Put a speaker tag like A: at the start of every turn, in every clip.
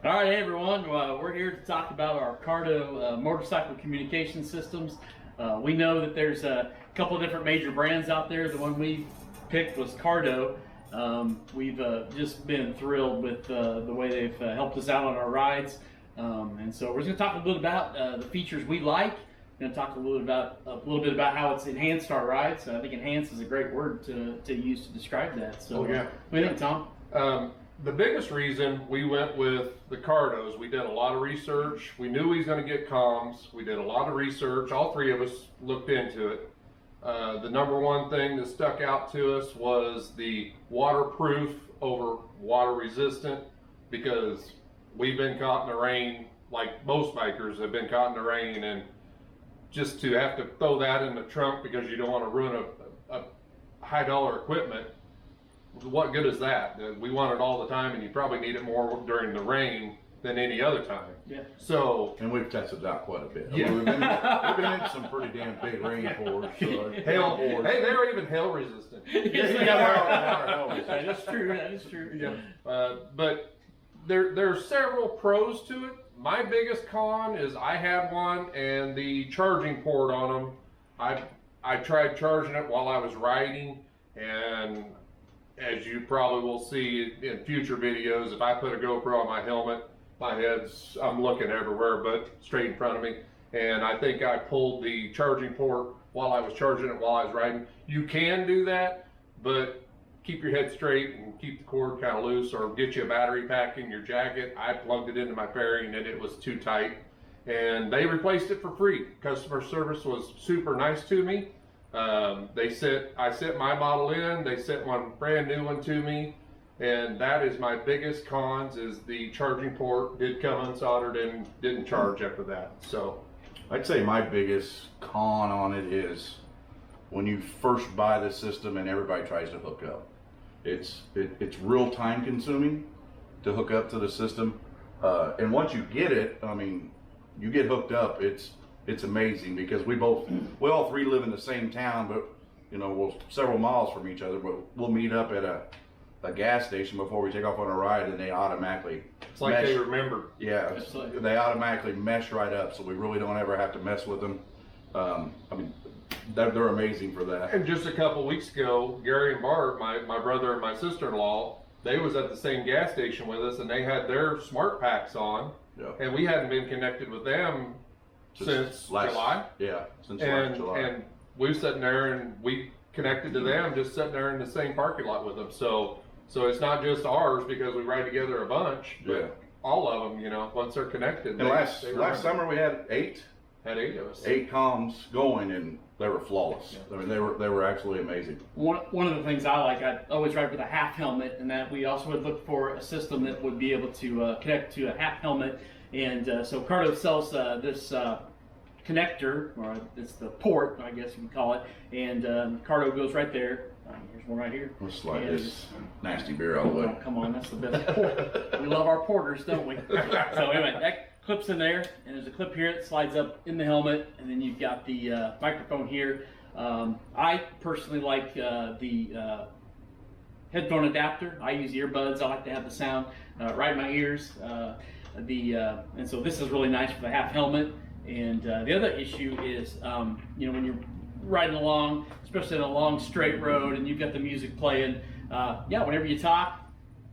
A: All right, hey everyone. We're here to talk about our Cardo motorcycle communication systems. We know that there's a couple of different major brands out there. The one we picked was Cardo. We've just been thrilled with the way they've helped us out on our rides. And so we're just going to talk a little bit about the features we like. We're going to talk a little bit about how it's enhanced our rides. I think enhanced is a great word to use to describe that. So,
B: yeah.
A: What do you think, Tom?
B: The biggest reason we went with the Cardos, we did a lot of research. We knew he was going to get comms. We did a lot of research. All three of us looked into it. The number one thing that stuck out to us was the waterproof over water resistant, because we've been caught in the rain, like most bikers have been caught in the rain, and just to have to throw that in the trunk because you don't want to ruin a high dollar equipment. What good is that? We want it all the time, and you probably need it more during the rain than any other time.
A: Yeah.
B: So,
C: and we've tested it out quite a bit.
B: Yeah.
C: We've been in some pretty damn big rainforest.
B: hail. Hey, they're even hail resistant.
A: That is true. That is true.
B: Yeah. But there are several pros to it. My biggest con is I had one, and the charging port on them. I tried charging it while I was riding, and as you probably will see in future videos, if I put a GoPro on my helmet, I'm looking everywhere but straight in front of me. And I think I pulled the charging port while I was charging it while I was riding. You can do that, but keep your head straight and keep the cord kind of loose, or get you a battery pack in your jacket. I plugged it into my fairing and it was too tight. And they replaced it for free. Customer service was super nice to me. I sent my model in, they sent one brand new one to me, and that is my biggest cons, is the charging port did come unsoldered and didn't charge after that. So
C: I'd say my biggest con on it is when you first buy the system and everybody tries to hook up. It's real time consuming to hook up to the system, and once you get it, I mean, you get hooked up, it's amazing, because we all three live in the same town, but we're several miles from each other, but we'll meet up at a gas station before we take off on a ride, and they automatically
B: it's like they remember.
C: Yeah, they automatically mesh right up, so we really don't ever have to mess with them. I mean, they're amazing for that.
B: And just a couple weeks ago, Gary and Bart, my brother and my sister-in-law, they was at the same gas station with us, and they had their smart packs on, and we hadn't been connected with them since July.
C: Yeah, since last July.
B: And we were sitting there and we connected to them, just sitting there in the same parking lot with them. So it's not just ours because we ride together a bunch, but all of them, once they're connected.
C: And last summer we had eight
B: of us.
C: 8 comms going, and they were flawless. Yeah. I mean, they were absolutely amazing.
A: One of the things I like, I always ride with a half helmet, and that we also would look for a system that would be able to connect to a half helmet. And so Cardo sells this connector, or it's the port, I guess you can call it, and Cardo goes right there. Here's one right here.
C: We'll slide this nasty beer all the way.
A: Oh, come on, that's the best port. We love our porters, don't we? So anyway, that clips in there, and there's a clip here that slides up in the helmet, and then you've got the microphone here. I personally like the headphone adapter. I use earbuds. I like to have the sound right in my ears. And so this is really nice for the half helmet. And the other issue is, when you're riding along, especially on a long straight road, and you've got the music playing, whenever you talk,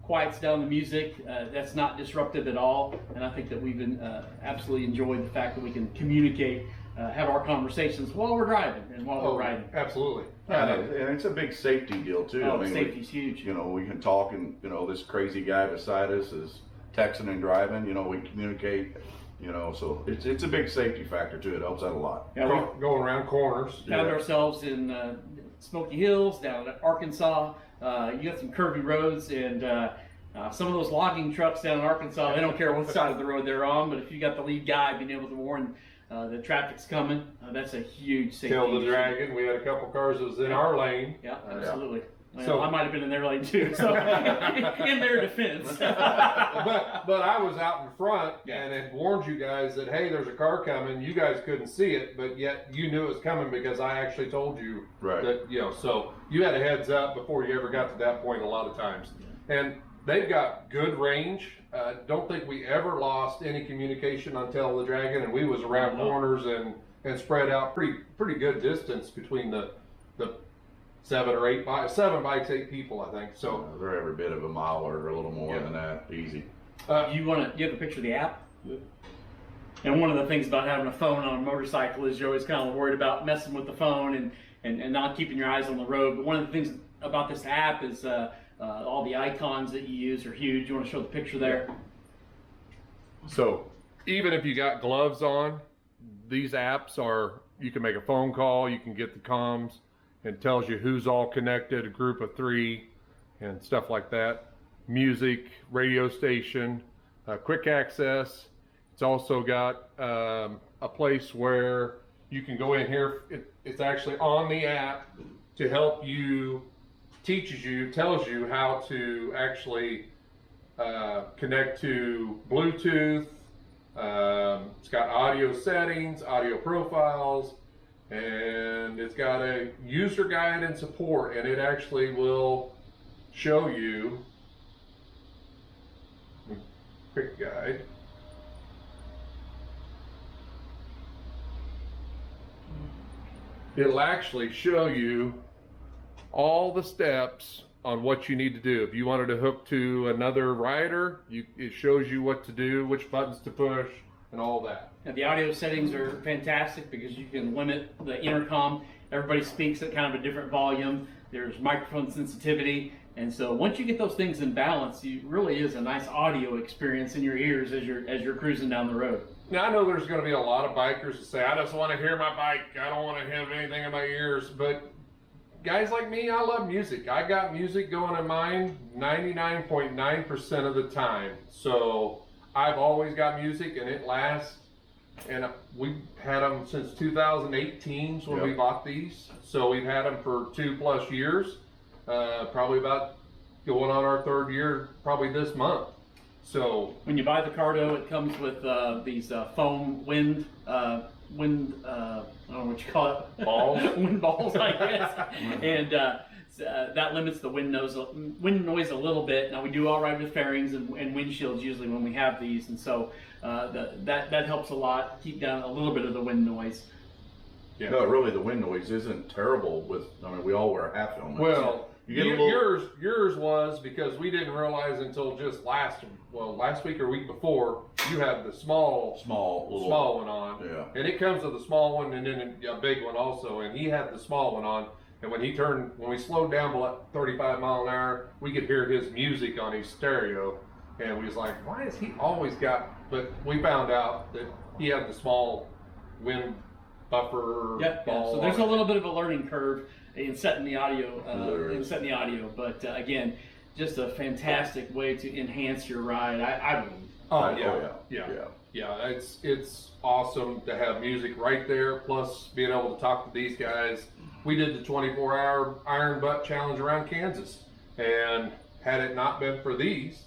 A: quiets down the music. That's not disruptive at all. And I think that we've been absolutely enjoyed the fact that we can communicate, have our conversations while we're driving and while we're riding.
B: Absolutely.
C: Yeah, and it's a big safety deal too.
A: Oh, safety's huge.
C: We can talk, and this crazy guy beside us is texting and driving. We communicate. So it's a big safety factor too. It helps out a lot.
A: Yeah,
B: going around corners.
A: Found ourselves in Smoky Hills, down in Arkansas. You got some curvy roads, and some of those logging trucks down in Arkansas, they don't care what side of the road they're on, but if you got the lead guy being able to warn the trapfic's coming, that's a huge safety
B: Kill the
A: issue.
B: dragon. We had a couple cars that was in our lane.
A: Yeah, absolutely. Well,
B: So
A: I might have been in their lane too, so in their defense.
B: but I was out in front and had warned you guys that, hey, there's a car coming. You guys couldn't see it, but yet you knew it was coming because I actually told you that, so you had a heads up before you ever got to that point a lot of times. And they've got good range. Don't think we ever lost any communication on Tail of the Dragon, and we was around corners and spread out pretty good distance between the 7 bikes, 8 people, I think. So
C: they're every bit of a mile or a little more than that, easy.
A: You have a picture of the app? Yeah. And one of the things about having a phone on a motorcycle is you're always kind of worried about messing with the phone and not keeping your eyes on the road. But one of the things about this app is all the icons that you use are huge. You want to show the picture there?
B: So even if you got gloves on, these apps you can make a phone call, you can get the comms, and tells you who's all connected, a group of 3 and stuff like that. Music, radio station, quick access. It's also got a place where you can go in here. It's actually on the app to help you, tells you how to actually connect to Bluetooth. It's got audio settings, audio profiles, and it's got a user guide and support, and it actually will show you quick guide. It'll actually show you all the steps on what you need to do. If you wanted to hook to another rider, it shows you what to do, which buttons to push, and all that.
A: And the audio settings are fantastic because you can limit the intercom. Everybody speaks at kind of a different volume. There's microphone sensitivity. And so once you get those things in balance, it really is a nice audio experience in your ears as you're cruising down the road.
B: Now I know there's going to be a lot of bikers that say, I just want to hear my bike. I don't want to have anything in my ears. But guys like me, I love music. I got music going in mine 99.9% of the time. So I've always got music, and it lasts. And we've had them since 2018 when we bought these. So we've had them for 2+ years. Probably about going on our 3rd year, probably this month. So
A: when you buy the Cardo, it comes with these foam wind I don't know what you call it,
B: balls,
A: wind balls, I guess, and that limits the wind noise a little bit. Now we do all right with fairings and windshields usually when we have these, and so that helps a lot keep down a little bit of the wind noise.
C: Yeah. No, really, the wind noise isn't terrible we all wear half helmets.
B: Well, yours was because we didn't realize until just last week or week before, you had the small one on. Yeah. And it comes with a small one and then a big one also. And he had the small one on. And when we slowed down below 35 mile an hour, we could hear his music on his stereo. And we was like, why has he always got, but we found out that he had the small wind buffer.
A: So there's a little bit of a learning curve in setting the audio, but again, just a fantastic way to enhance your ride. I believe.
B: Yeah. It's awesome to have music right there. Plus, being able to talk to these guys. We did the 24-hour Iron Butt Challenge around Kansas, and had it not been for these,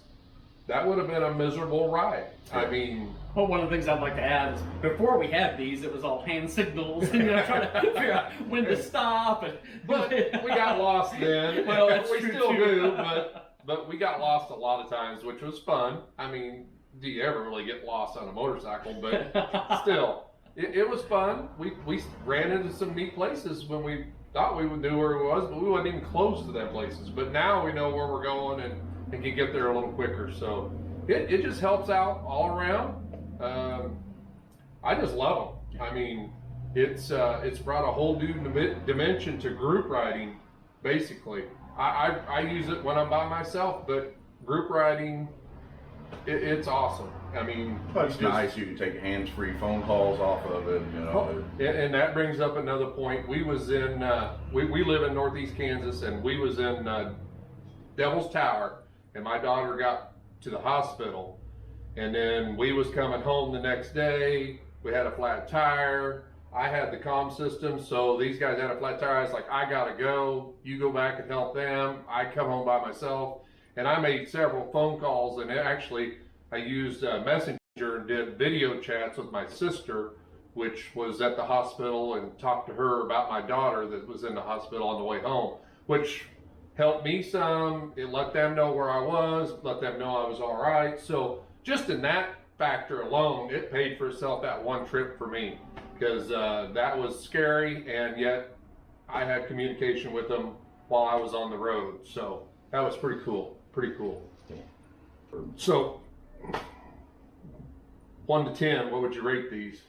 B: that would have been a miserable ride. I mean,
A: well, one of the things I'd like to add is before we had these, it was all hand signals and trying to figure out when to stop.
B: But we got lost then.
A: Well, that's
B: we
A: true
B: still
A: too.
B: do, but we got lost a lot of times, which was fun. I mean, do you ever really get lost on a motorcycle? But still, it was fun. We ran into some neat places when we thought we would know where it was, but we wasn't even close to them places. But now we know where we're going and can get there a little quicker. So it just helps out all around. I just love them. I mean, it's brought a whole new dimension to group riding. Basically, I use it when I'm by myself, but group riding, it's awesome. I mean,
C: it's nice. You can take hands-free phone calls off of it.
B: And that brings up another point. We was in we live in Northeast Kansas, and we was in Devil's Tower, and my daughter got to the hospital, and then we was coming home the next day. We had a flat tire. I had the comm system, so these guys had a flat tire. I was like, I gotta go. You go back and help them. I come home by myself, and I made several phone calls, and I used Messenger and did video chats with my sister, which was at the hospital, and talked to her about my daughter that was in the hospital on the way home, which helped me some. It let them know where I was, let them know I was all right. So just in that factor alone, it paid for itself that one trip for me, because that was scary, and yet I had communication with them while I was on the road. So that was pretty cool, pretty cool. So 1 to 10, what would you rate these?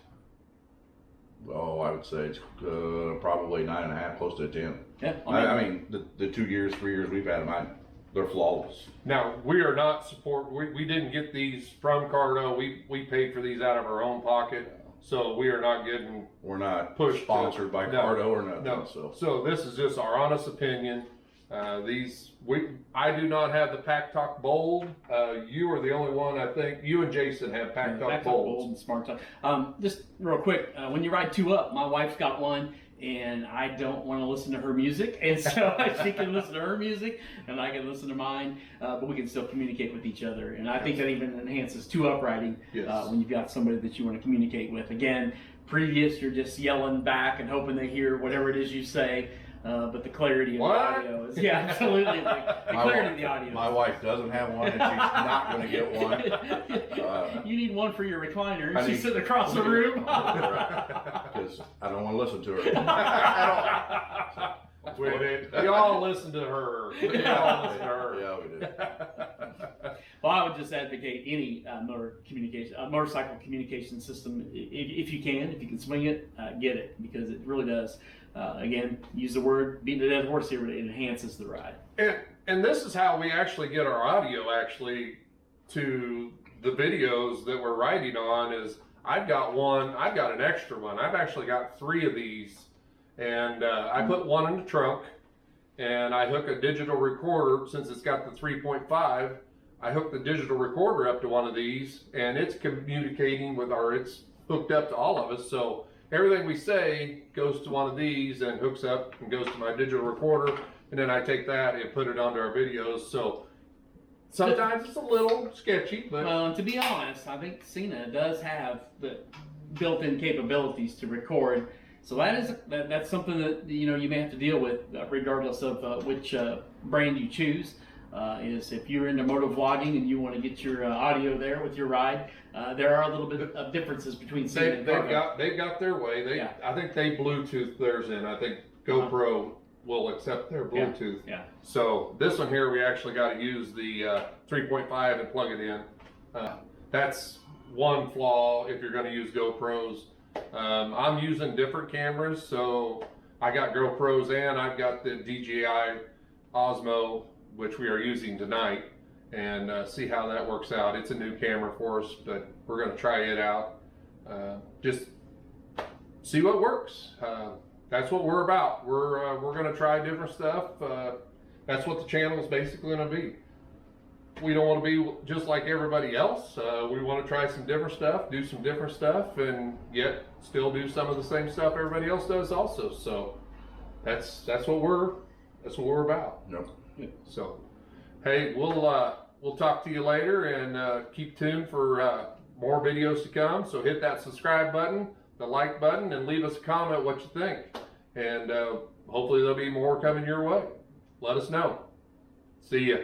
C: Oh, I would say it's probably 9.5, close to a 10.
A: Yeah,
C: I mean, the 2 years, 3 years we've had them, they're flawless.
B: Now, we are not we didn't get these from Cardo. We paid for these out of our own pocket. So we are not getting
C: We're not
B: pushed
C: sponsored by Cardo or nothing.
B: No. So this is just our honest opinion. I do not have the Packtalk Bold. You are the only one, I think. You and Jason have Packtalk Bold.
A: And Smart Talk. Just real quick, when you ride 2 Up, my wife's got one, and I don't want to listen to her music, and so she can listen to her music, and I can listen to mine, but we can still communicate with each other. And I think that even enhances 2 Up riding when you've got somebody that you want to communicate with. Again, previous, you're just yelling back and hoping they hear whatever it is you say. But the clarity of the audio is, absolutely. The clarity of the audio.
C: My wife doesn't have one, and she's not going to get one.
A: You need one for your recliner. She's sitting across the room.
C: Because I don't want to listen to her.
B: We all listen to her. We all listen to her.
C: Yeah, we do.
A: Well, I would just advocate any motorcycle communication system, if you can swing it, get it, because it really does. Again, use the word beating a dead horse here, but it enhances the ride.
B: And this is how we actually get our audio to the videos that we're riding on. Is I've got an extra one. I've actually got 3 of these, and I put one in the trunk, and I hook a digital recorder. Since it's got the 3.5, I hook the digital recorder up to one of these, and it's communicating it's hooked up to all of us. So everything we say goes to one of these and hooks up and goes to my digital recorder, and then I take that and put it onto our videos. So sometimes it's a little sketchy, but
A: well, and to be honest, I think Cena does have the built-in capabilities to record. So that's something that you may have to deal with, regardless of which brand you choose. Is if you're into moto vlogging and you want to get your audio there with your ride, there are a little bit of differences between Cena and Cardo.
B: They've got their way. I think they Bluetooth theirs in. I think GoPro will accept their Bluetooth.
A: Yeah.
B: So this one here, we actually got to use the 3.5 and plug it in. That's one flaw if you're going to use GoPros. I'm using different cameras, so I got GoPros and I've got the DJI Osmo, which we are using tonight, and see how that works out. It's a new camera for us, but we're going to try it out. Just see what works. That's what we're about. We're going to try different stuff. That's what the channel is basically going to be. We don't want to be just like everybody else. We want to try some different stuff, do some different stuff, and yet still do some of the same stuff everybody else does also. So that's what we're about.
C: Nope.
B: So, hey, we'll talk to you later, and keep tuned for more videos to come. So hit that subscribe button, the like button, and leave us a comment what you think. And hopefully there'll be more coming your way. Let us know. See ya.